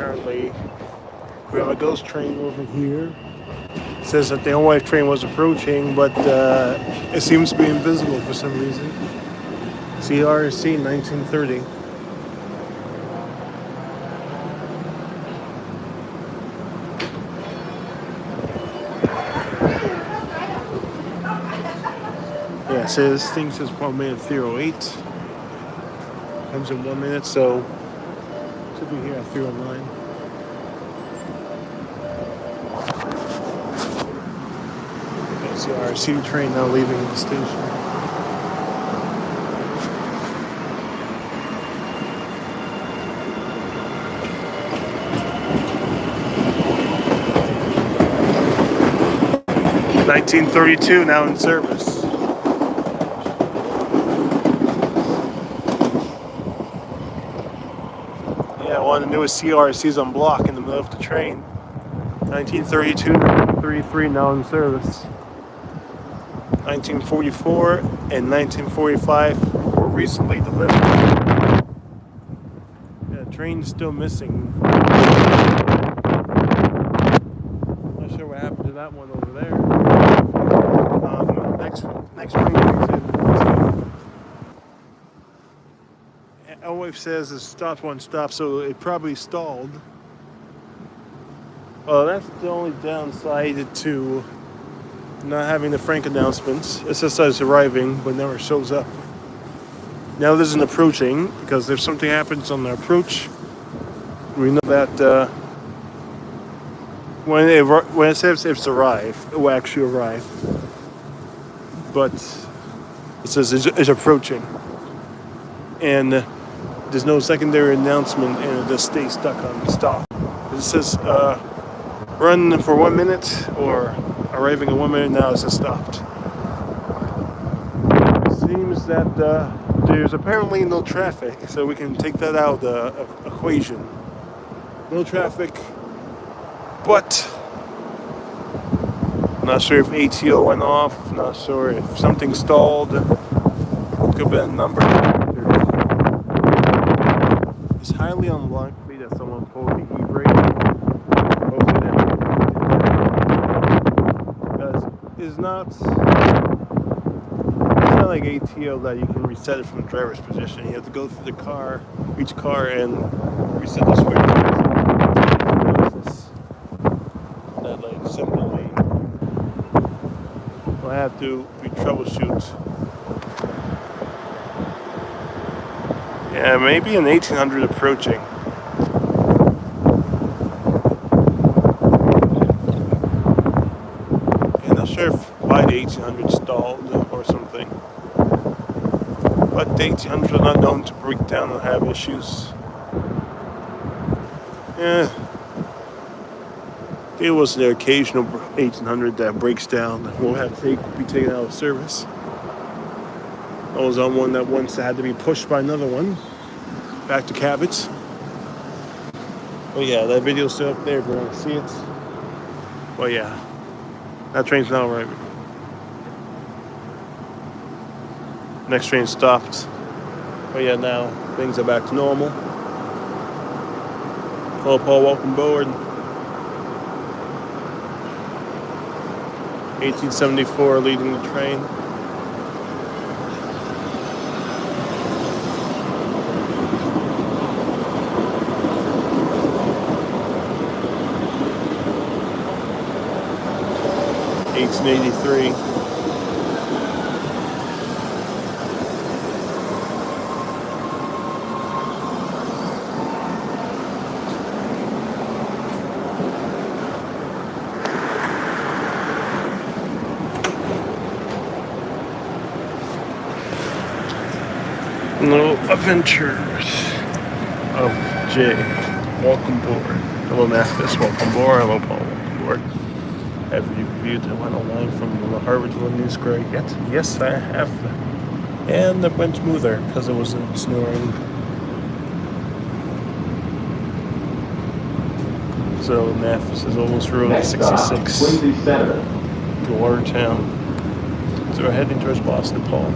Apparently, we have a ghost train over here. It says that the Onwave train was approaching, but it seems to be invisible for some reason. CRC 1930. Yeah, it says this thing says 1 minute 08. Comes in 1 minute, so should be here at 309. There's the RC train now leaving the station. (1932) now in service. Yeah, one of the newest CRCs on block in the middle of the train. 1932, 1933 now in service. 1944 and 1945 were recently delivered. Yeah, the train's still missing. Not sure what happened to that one over there. Next train comes in. Onwave says it stopped one stop, so it probably stalled. Well, that's the only downside to not having the Frank announcements. It says it's arriving, but never shows up. Now there's an approaching, because if something happens on the approach, we know that when it says it's arrived, it will actually arrive. But it says it's approaching. And there's no secondary announcement, and it just stays stuck on the stop. It says run for 1 minute, or arriving in 1 minute. Now it's just stopped. It seems that there's apparently no traffic, so we can take that out of the equation. No traffic, but not sure if ATO went off, not sure if something stalled. Could have been a number of factors. It's highly unlikely that someone pulled the e-brake. Because it's not like ATO that you can reset it from the driver's position. You have to go through the car, each car, and reset the switch. That like simply will have to be troubleshoot. Yeah, maybe an 1800 approaching. I'm not sure why the 1800 stalled or something. But the 1800 are not known to break down and have issues. Yeah. It was the occasional 1800 that breaks down and will have to be taken out of service. I was on one that once had to be pushed by another one back to Cabot. Well, yeah, that video's still up there if you want to see it. Well, yeah, that train's now arriving. Next train stopped. But yeah, now things are back to normal. Hello, Paul, welcome aboard. 1874 leading the train. '83. No Adventures of Jay. Welcome aboard. Hello, Mathis. Welcome aboard. Hello, Paul. Welcome aboard. Have you reviewed the 109 from the Harvard News Square yet? Yes, I have. And it went smoother because it wasn't snowing. So Mathis is almost Road 66 to Watertown. So we're heading towards Boston, Paul.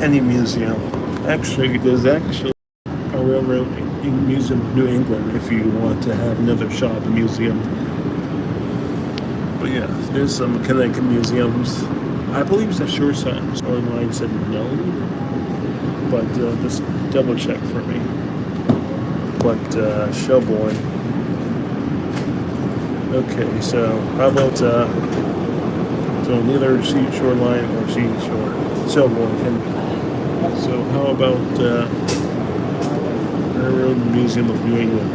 any museum. Actually, there's actually a railroad museum of New England if you want to have another shop museum. But yeah, there's some Connecticut museums. I believe that Shore Signs online said no, but just double check for me. But Shelbourne. Okay, so how about so neither seashore line or seashore Shelbourne can. So how about Railroad Museum of New England?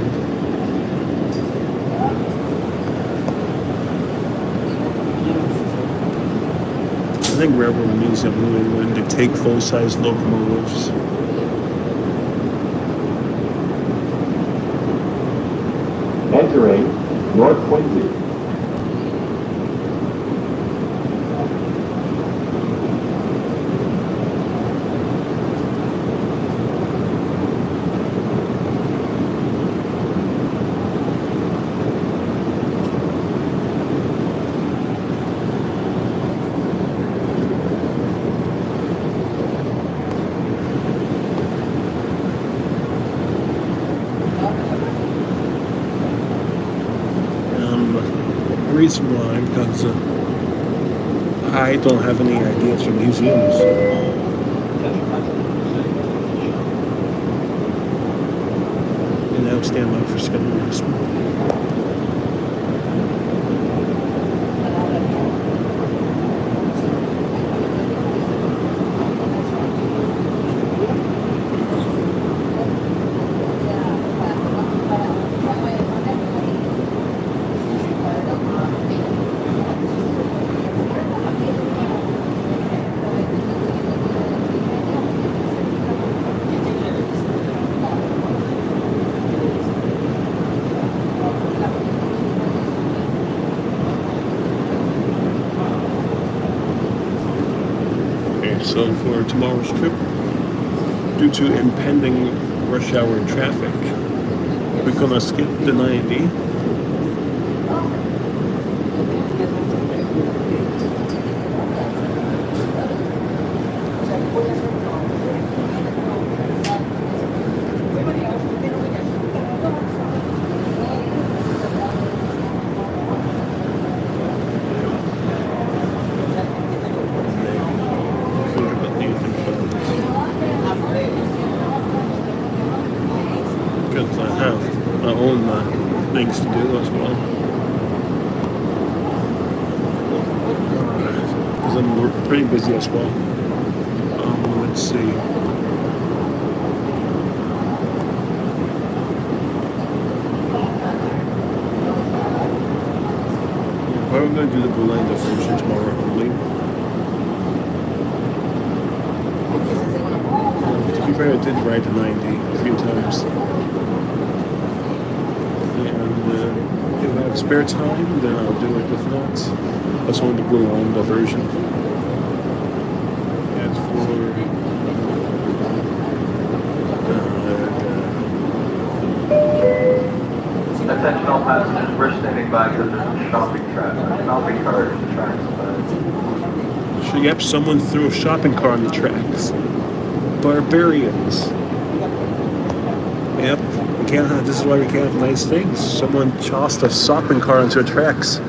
I think Railroad Museum of New England, they take full-size locomotives. Entering North Quincy. Reason why, because I don't have any ideas for museums. And now stand by for scheduling this one. So for tomorrow's trip, due to impending rush hour traffic, we're gonna skip the 90. Because I have my own things to do as well. Because I'm pretty busy as well. Let's see. Probably going to do the Boulin version tomorrow only. To be fair, I did ride the 90 a few times. If I have spare time, then I'll do it. If not, that's only the Boulin version. As for Attention all passengers, we're standing by because there's a shopping cart in the tracks. So yep, someone threw a shopping cart on the tracks. Barbarians. Yep, we can't have, this is why we can't have nice things. Someone tossed a shopping cart onto the tracks.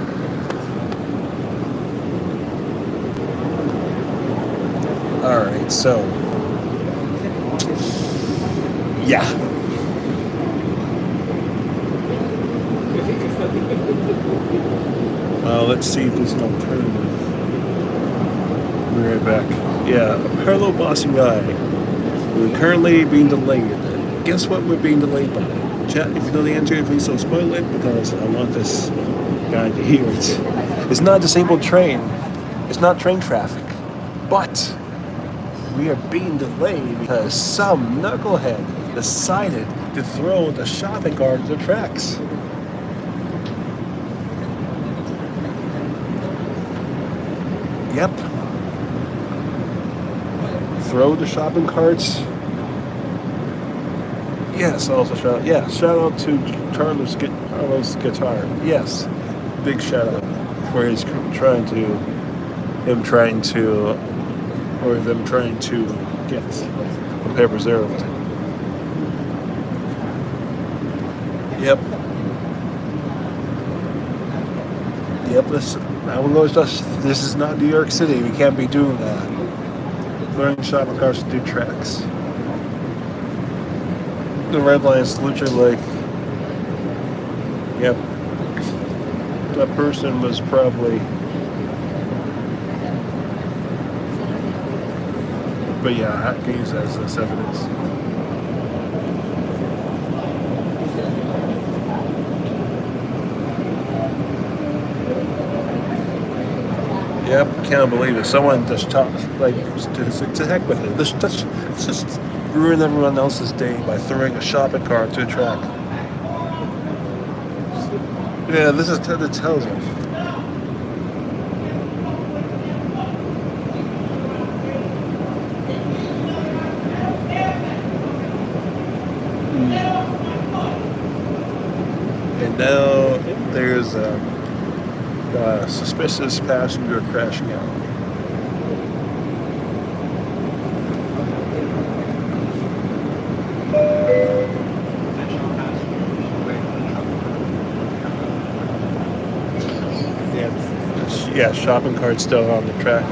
Alright, so yeah. Let's see if there's an alternative. We'll be right back. Yeah, hello, bossy guy. We're currently being delayed. Guess what we're being delayed by? Chat, if you know the answer, please don't spoil it because I want this guy to hear it. It's not a disabled train. It's not train traffic. But we are being delayed because some knucklehead decided to throw the shopping cart to the tracks. Yep. Throw the shopping carts. Yes, also shout out to Carlos Guitar. Yes. Big shout out for him trying to or them trying to get repair preserved. Yep. Yep, I will know this is not New York City. We can't be doing that. Learning shopping carts to do tracks. The red line is literally like, yep, that person was probably, but yeah, I can use that as evidence. Yep, can't believe it. Someone just talked, like, to heck with it. Let's just ruin everyone else's day by throwing a shopping cart to a track. Yeah, this is what it tells you. And now there's a suspicious passenger crashing out. Yeah, shopping cart still on the track.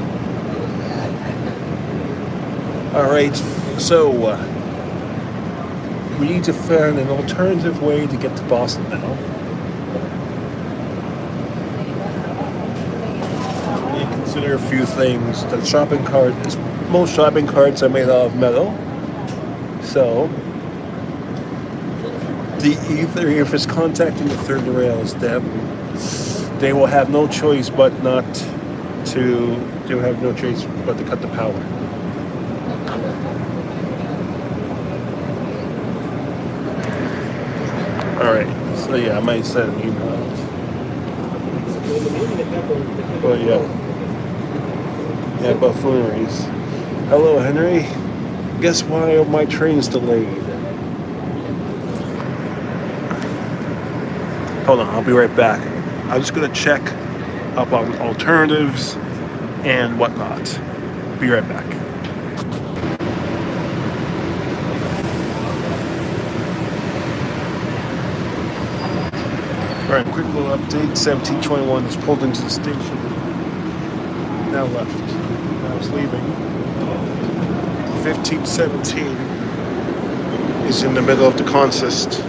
All right, so we need to find an alternative way to get to Boston now. We need to consider a few things. Most shopping carts are made out of metal, so either if it's contacting the third rails, then they will have no choice but to cut the power. All right, so yeah, I might send an email. But yeah, buffooneries. Hello, Henry. Guess why my train's delayed? Hold on, I'll be right back. I'm just gonna check up on alternatives and whatnot. Be right back. Alright, quick little update. 1721 is pulled into the station. Now left. Now it's leaving. 1517 is in the middle of the consist.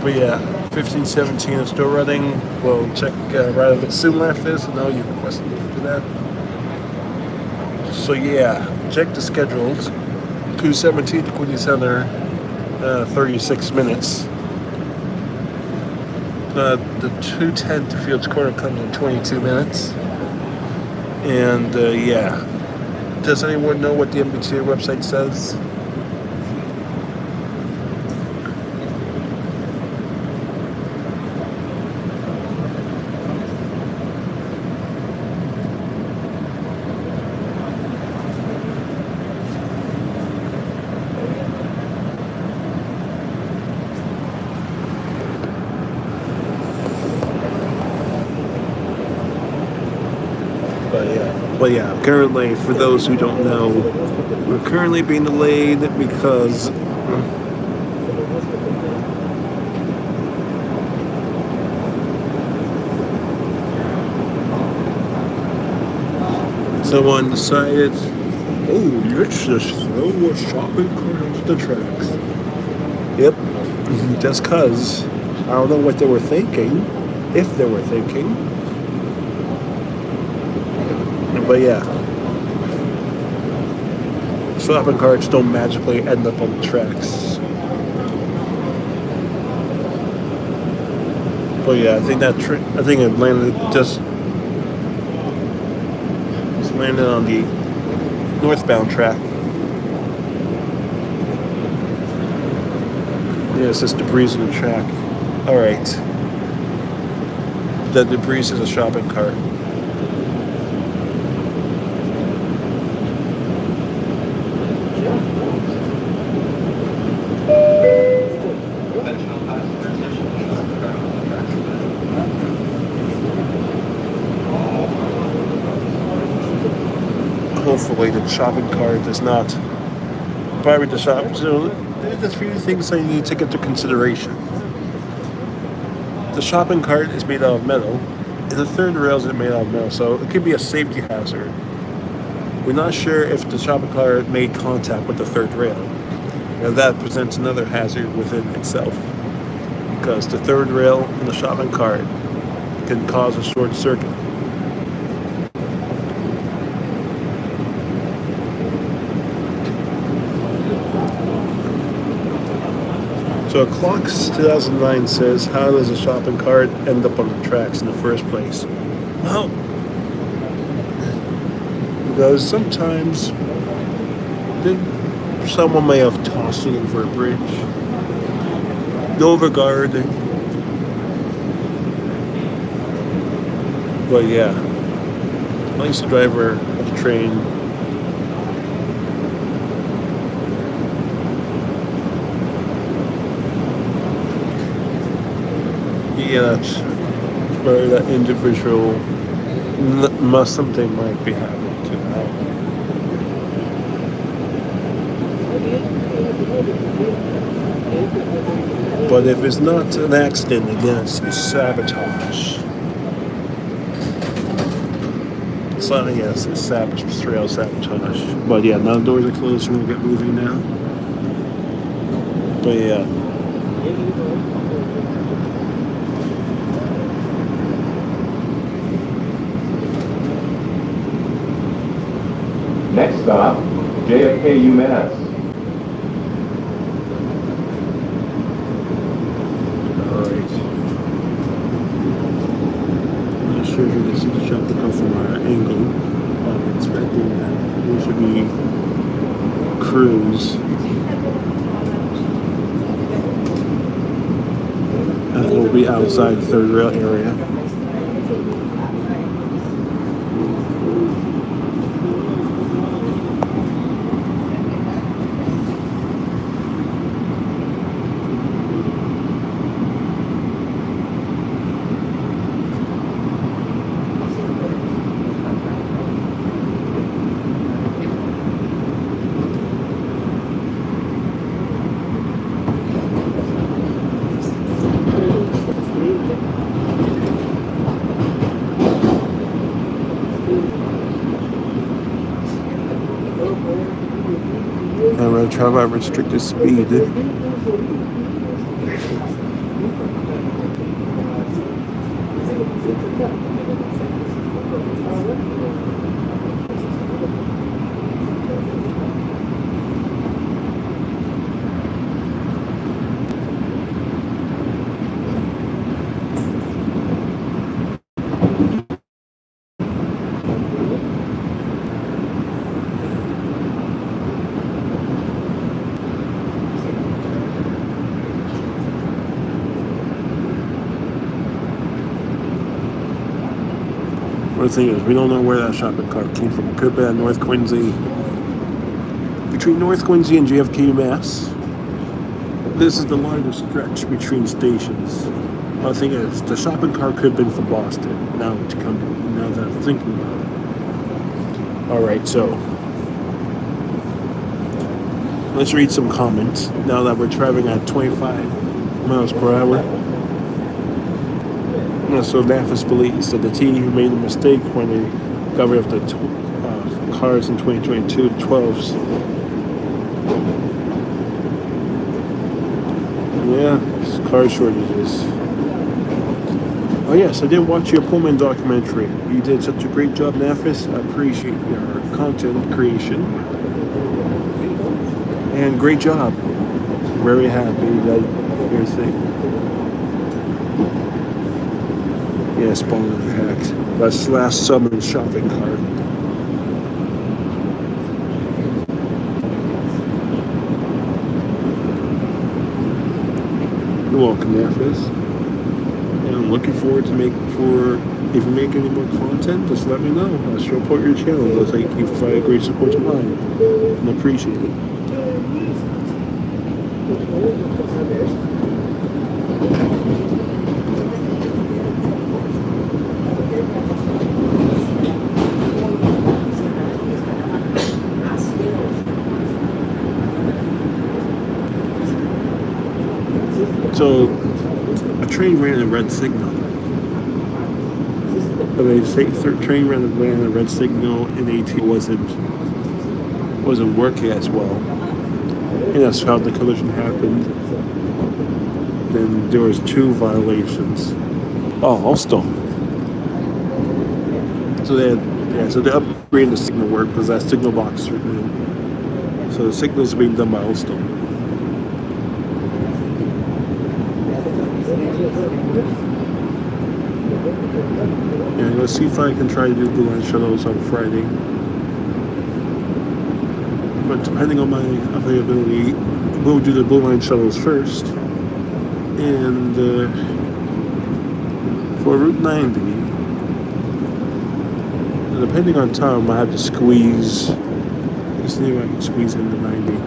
But yeah, 1517 is still running. We'll check right if it's soon after this. I know you requested me to do that. So yeah, check the schedules. 217 to Quincy Center, 36 minutes. The 210 to Fields Corner comes in 22 minutes. And yeah, does anyone know what the MBTA website says? But yeah, currently, for those who don't know, we're currently being delayed because someone decided, oh, let's just throw a shopping cart onto the tracks. Yep, just cause. I don't know what they were thinking, if they were thinking. But yeah, shopping carts don't magically end up on the tracks. But yeah, I think it landed on the northbound track. Yeah, it's just debris in the track. All right, the debris is a shopping cart. hopefully the shopping cart does not vibrate the shop. So there's a few things I need to take into consideration. The shopping cart is made out of metal, and the third rail is made out of metal, so it could be a safety hazard. We're not sure if the shopping cart made contact with the third rail. Now that presents another hazard within itself, because the third rail in the shopping cart can cause a short circuit. So Clocks 2009 says, how does a shopping cart end up on the tracks in the first place? Well, because sometimes someone may have tossed it over a bridge. No regard. But yeah, I used to drive a train. Yeah, that's where that individual something might be happening to them. But if it's not an accident, again, it's sabotage. It's not, yes, it's rail sabotage. But yeah, now the doors are closed, we're gonna get moving now. But yeah. Next stop, JFK UMass. Alright. I'm not sure if you can see the shopping cart from our angle. I'm expecting that there should be crews. And we'll be outside the third rail area. I'm going to try to restrict the speed. The thing is, we don't know where that shopping cart came from. It could have been at North Quincy. Between North Quincy and JFK, Mass. This is the largest stretch between stations. The thing is, the shopping cart could have been from Boston. Now that I'm thinking about it. Alright, so let's read some comments now that we're traveling at 25 miles per hour. So NAFIS believes that the team made a mistake when they got rid of the cars in 2022, the 12s. Yeah, car shortages. Oh yes, I did watch your Pullman documentary. You did such a great job, NAFIS. I appreciate your content creation. And great job. Very happy that your thing. Yeah, spawner hacked. That's last summoned shopping cart. You're welcome, NAFIS. And I'm looking forward to if you make any more content, just let me know. I'll support your channel. I'll thank you for great support to mine. And I appreciate it. So a train ran a red signal. Train ran a red signal, and AT wasn't working as well. And that's how the collision happened. Then there was 2 violations. Oh, also. So they upgraded the signal work because that signal box is new. So the signals are being done by Alstom. Yeah, let's see if I can try to do Blue Line shuttles on Friday. But depending on my availability, we'll do the Blue Line shuttles first. And for Route 90, depending on time, I have to squeeze. Let's see if I can squeeze into 90.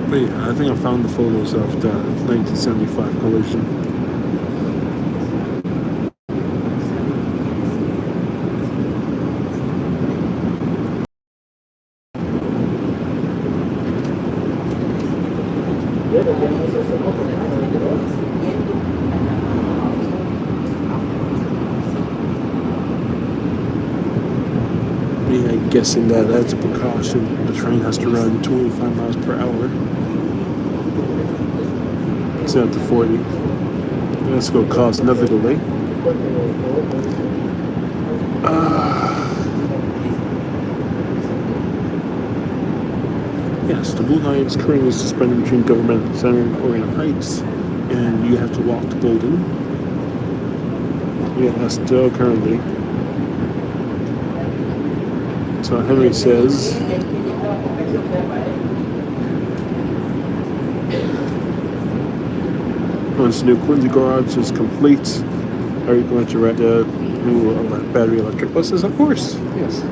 But yeah, I think I found the photos of the 1975 collision. Yeah, guessing that as a precaution, the train has to run 25 miles per hour. It's at the 40. That's going to cause another delay. Yes, the Blue Line is currently suspended between Government Center and Oriental Heights, and you have to walk to Golden. Yeah, still currently. So Henry says, once the new Quincy garage is complete, are you going to rent a new battery electric buses? Of course, yes.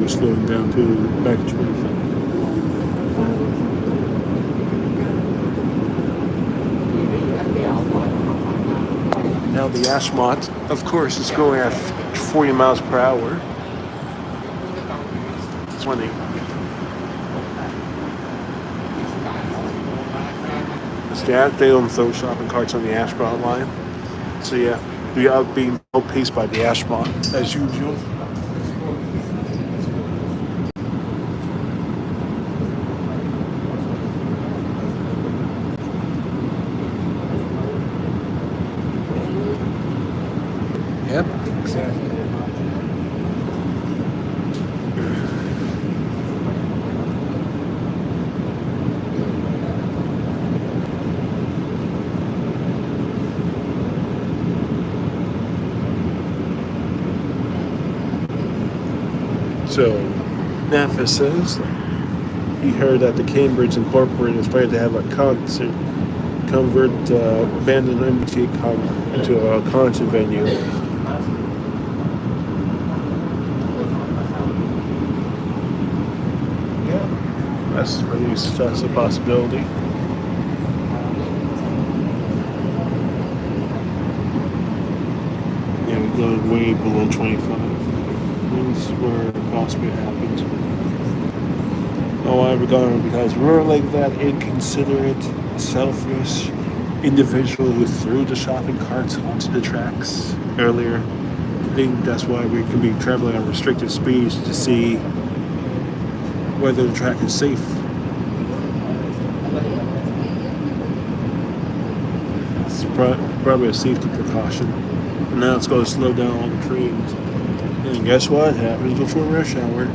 Slowing down to back to 25. Now the Ashmont, of course, is going at 40 miles per hour. 20. They don't throw shopping carts on the Ashmont line. So yeah, we are being outpaced by the Ashmont as usual. Yep, exactly. So, NAFA says he heard that the Cambridge Incorporated is planning to have a concert, convert abandoned MBTA into a concert venue. That's a possibility. Yeah, we're going way below 25. That's where it possibly happened. Oh, why we're going? Because we're like that inconsiderate, selfish individual who threw the shopping carts onto the tracks earlier. I think that's why we can be traveling at restricted speeds to see whether the track is safe. It's probably a safety precaution. And now it's going to slow down all the trains. And guess what? Happens before rush hour.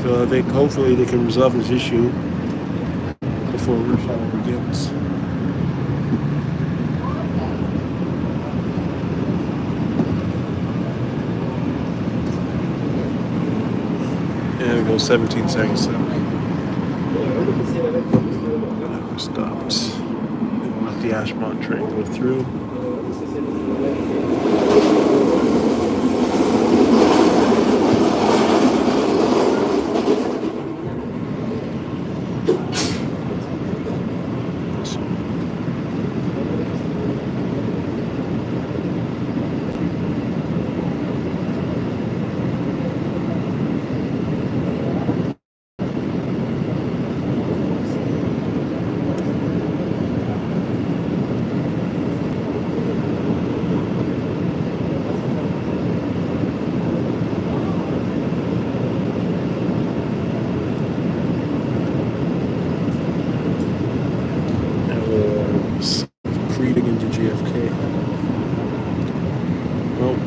So I think hopefully they can resolve this issue before rush hour begins. And it goes 17 seconds. Now we're stopped. We'll let the Ashmont train go through.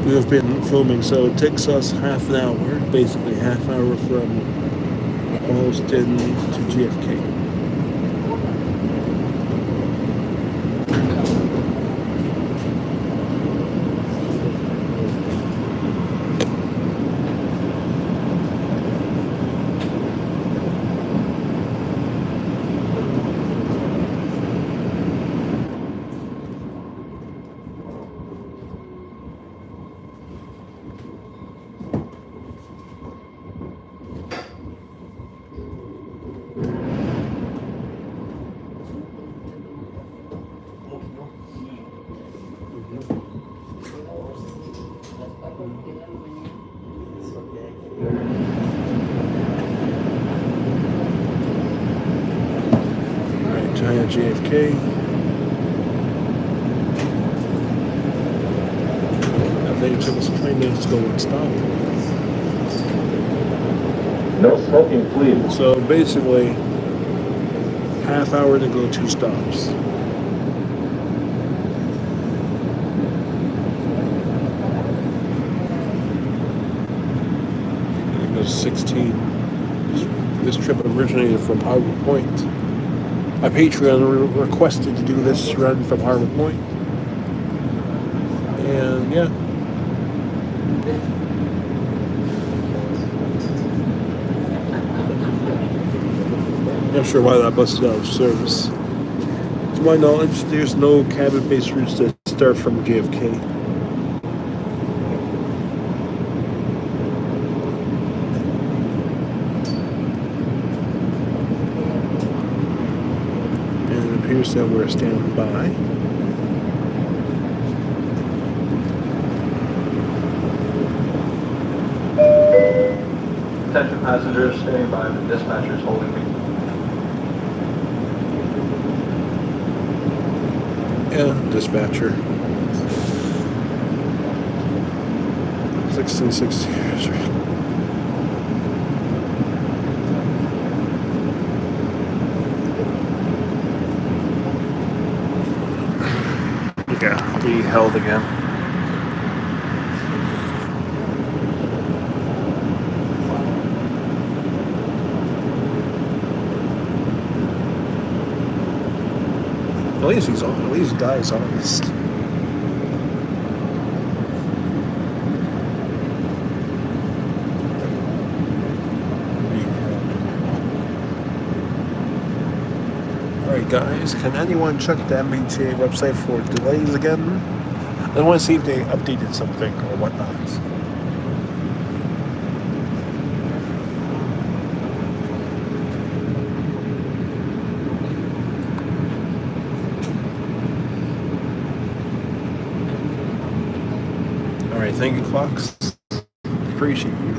We've been filming, so it takes us half an hour, basically half hour from Austin to JFK. China JFK. I think it took us 20 minutes to go and stop. No smoking, please. So basically, half hour to go, 2 stops. It goes 16. This trip originated from Harbor Point. My Patreon requested to do this run from Harbor Point. And yeah. Not sure why that bus is out of service. To my knowledge, there's no cabin-based routes that start from JFK. That we're standing by. Attention passengers, standing by. The dispatcher is holding me. Yeah, dispatcher. 1660. Yeah, be held again. At least he's on. At least the guy's honest. Alright guys, can anyone check the MBTA website for delays again? I want to see if they updated something or whatnot. Alright, thank you, Clocks. Appreciate you.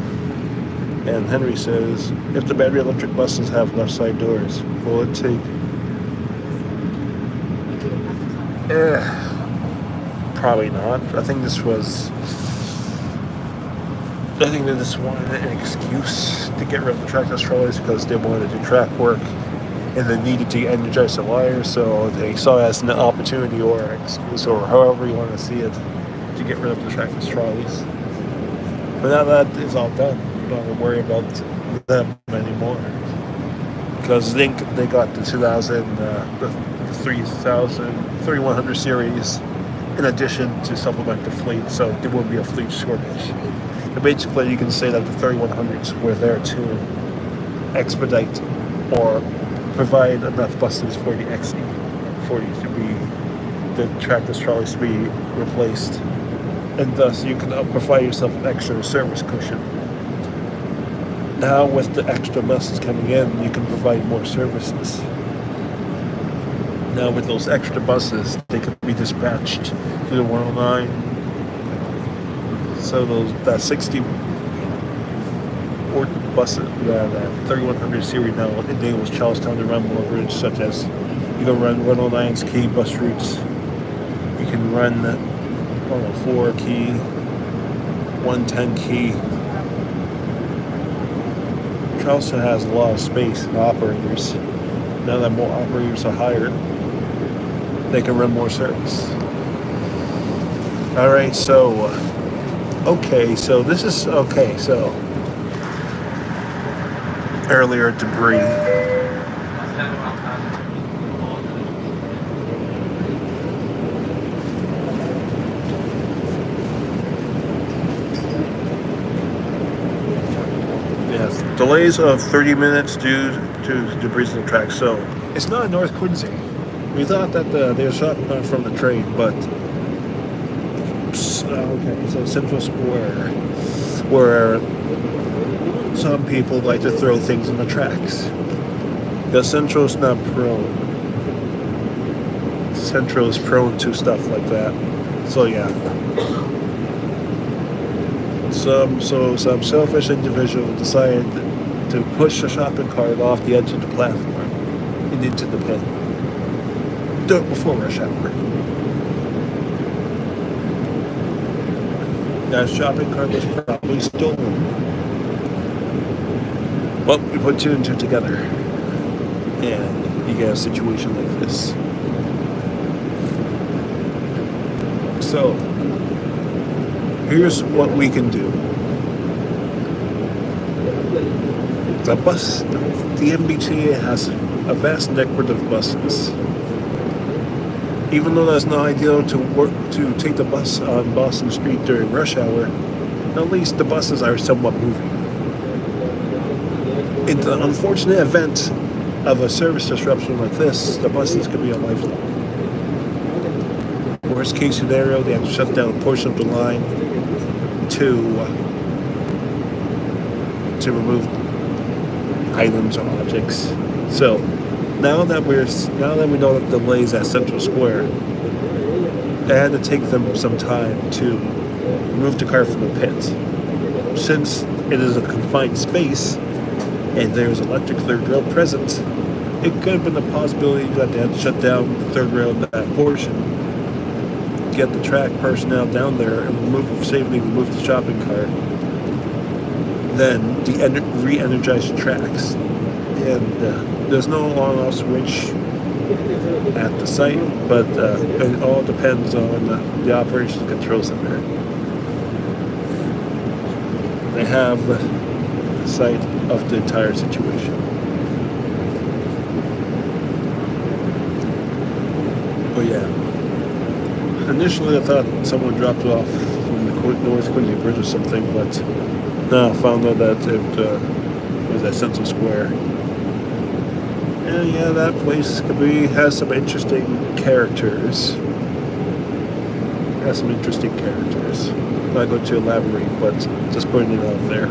And Henry says, if the battery electric buses have left side doors, will it take... Probably not. I think that this wanted an excuse to get rid of the trackless trolleys because they wanted to do track work and they needed to energize the wire, so they saw it as an opportunity or an excuse or however you want to see it to get rid of the trackless trolleys. But now that is all done, you don't have to worry about them anymore because they got the 3100 series in addition to supplement the fleet, so there will be a fleet shortage. And basically, you can say that the 3100s were there to expedite or provide enough buses for the XE40 to be the trackless trolleys to be replaced, and thus you can provide yourself an extra service cushion. Now with the extra buses coming in, you can provide more services. Now with those extra buses, they can be dispatched to the 109. So that 60 or buses, that 3100 series now enables Charlestown to run more routes, such as you can run 109's key bus routes. You can run 104 key, 110 key. Charleston has a lot of space and operators. Now that more operators are hired, they can run more service. Alright, so this is so earlier debris. Yes, delays of 30 minutes due to debris in the track. So it's not in North Quincy. We thought that they were shot from the train, but so Central Square, where some people like to throw things in the tracks. The Central's not prone. Central is prone to stuff like that. So yeah. Some selfish individual decided to push a shopping cart off the edge of the platform and into the pit. Do it before rush hour. That shopping cart was probably stolen. Well, we put two and two together, and you get a situation like this. So, here's what we can do. The MBTA has a vast network of buses. Even though that's not ideal to take the bus on Boston Street during rush hour, at least the buses are somewhat moving. In the unfortunate event of a service disruption like this, the buses could be a lifeline. Worst case scenario, they have to shut down a portion of the line to remove items or objects. So now that we know that the delays at Central Square, it had to take them some time to remove the car from the pit. Since it is a confined space and there's electric third rail present, it could have been a possibility that they had to shut down the third rail in that portion, get the track personnel down there and safely remove the shopping cart, then re-energize the tracks. And there's no on-off switch at the site, but it all depends on the operations control center. They have the sight of the entire situation. But yeah, initially I thought someone dropped it off from the North Quincy Bridge or something, but now I found out that it was at Central Square. And yeah, that place has some interesting characters. I'm not going to elaborate, but just putting it out there.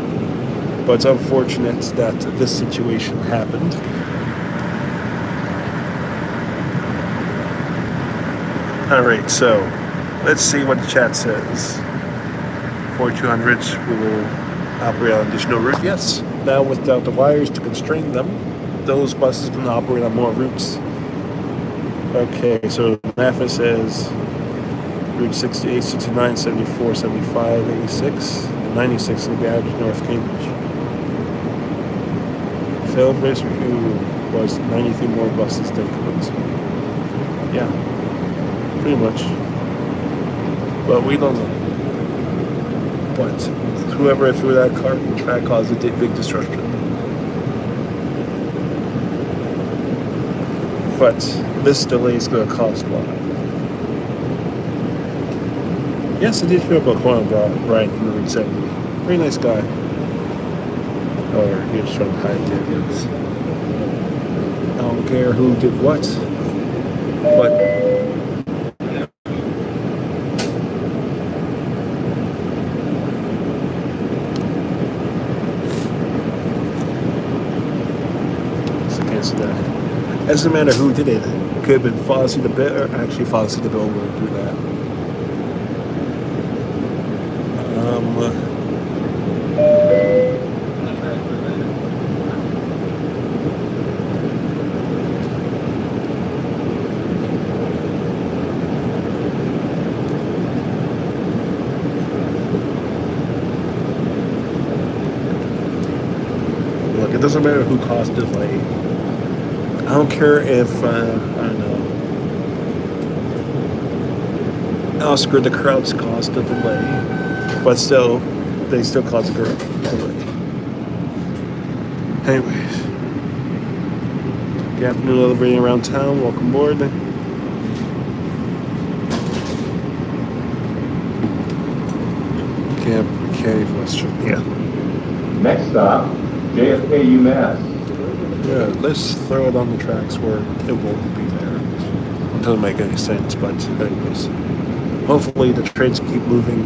But it's unfortunate that this situation happened. Alright, so let's see what the chat says. 4200s will operate on additional route. Yes, now without the wires to constrain them, those buses can operate on more routes. Okay, so NAFA says route 68, 69, 74, 75, 86, and 96 will be added to North Cambridge. Failed race review. was 93 more buses than could. So, yeah, pretty much. But we don't know. But whoever threw that cart in the track caused a big disruption. But this delay is going to cost a lot. Yes, I did hear about Brian from Route 70. Very nice guy. Or he was trying to hide the evidence. I don't care who did what. But that. It doesn't matter who did it. It could have been Fozzie the Bear, or actually Fozzie the Bill would do that. Look, it doesn't matter who caused the delay. I don't care if, I don't know, Oscar the Grouch caused the delay, but still, they still caused a delay. Anyways, Gap New Delivery around town, welcome aboard. Camp Cave, Western, yeah. Next stop, JFK UMass. Yeah, let's throw it on the tracks where it won't be there. It doesn't make any sense, but anyways. Hopefully the trains keep moving.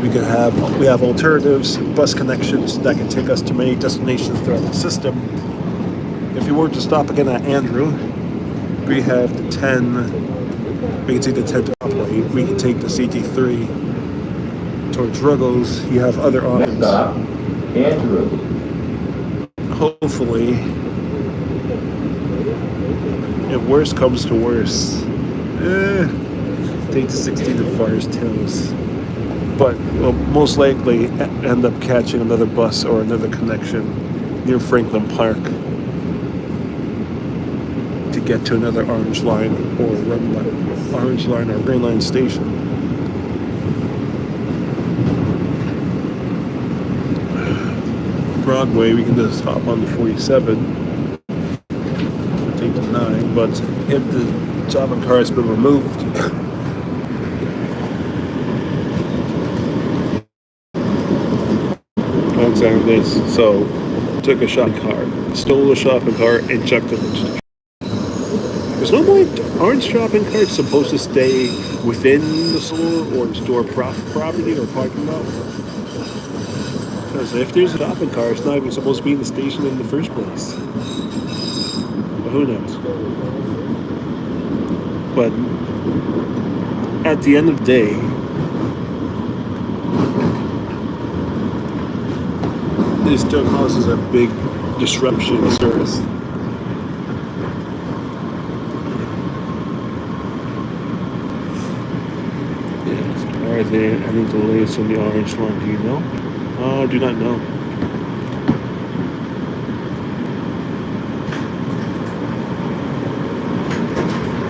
We have alternatives, bus connections that can take us to many destinations throughout the system. If you were to stop again at Andrew, we have the 10, we can take the 10 to Upley, we can take the CT3 towards Ruggles. You have other options. Next stop, Andrew. Hopefully, if worst comes to worst, take the 16 to Forest Hills. But we'll most likely end up catching another bus or another connection near Franklin Park to get to another Orange Line or Orange Line or Green Line station. Broadway, we can just hop on the 47, take the 9, but if the shopping car has been removed, so took a shopping cart, stole a shopping cart, and chucked it in the street. Because normally, aren't shopping carts supposed to stay within the store or store property or parking lot? Because if there's a shopping cart, it's not even supposed to be in the station in the first place. But who knows? But at the end of the day, it still causes a big disruption in service. Are there any delays on the Orange Line? Do you know? I do not know.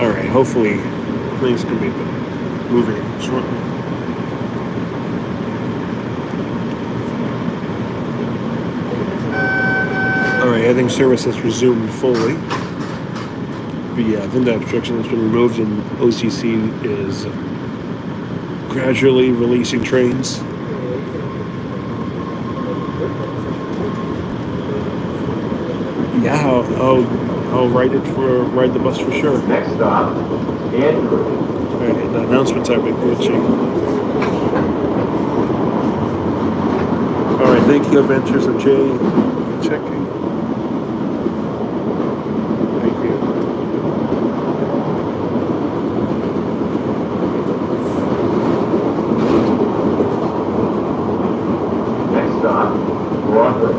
Alright, hopefully things can be moving shortly. Alright, I think service has resumed fully. But yeah, the obstruction has been removed and OCC is gradually releasing trains. Yeah, I'll ride the bus for sure. Next stop, Andrew. Alright, the announcements are a bit glitchy. Alright, thank you, Adventures of Jay, for checking. Thank you. Next stop, Broadway.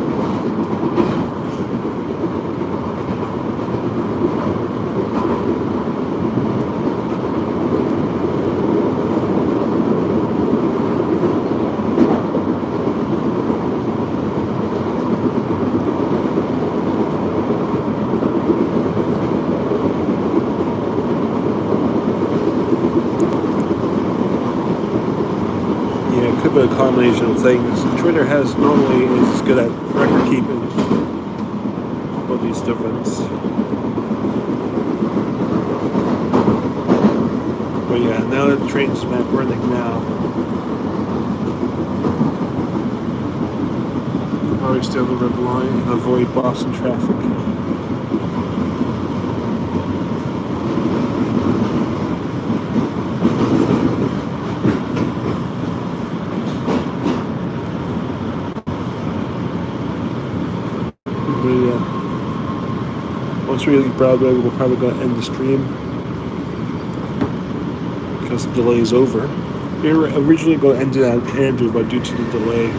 combination of things. Twitter has normally is good at record keeping of these events. But yeah, now that the train's back running now. Always stay on the red line and avoid Boston traffic. But yeah, once we leave Broadway, we're probably going to end the stream because the delay is over. We were originally going to end it at Andrew, but due to the delay,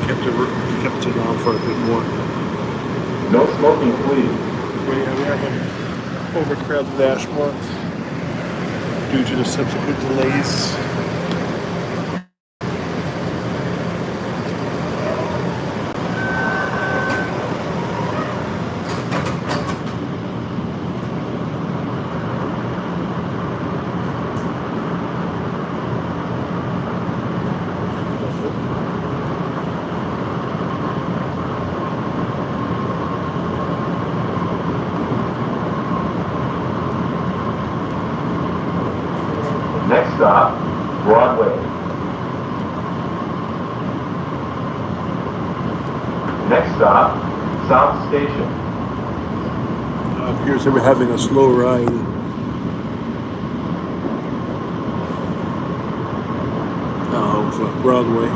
kept it on for a bit more. No smoking, please. But yeah, we have an overcrowded Ashmore due to the subsequent delays. Next stop, Broadway. Next stop, South Station. Appears that we're having a slow ride. Of Broadway.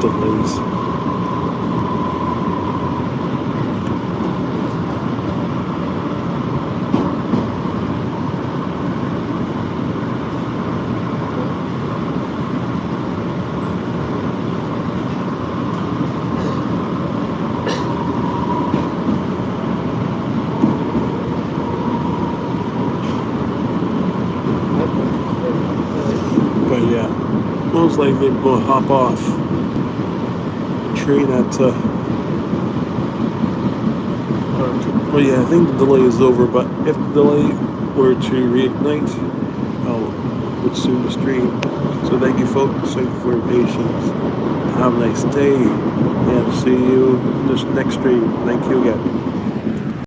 Delays. But yeah, most likely I'm going to hop off the train at well, yeah, I think the delay is over, but if the delay were to reignite, I would soon the stream. So thank you folks, thank you for your patience. Have a nice day, and see you in this next stream. Thank you again.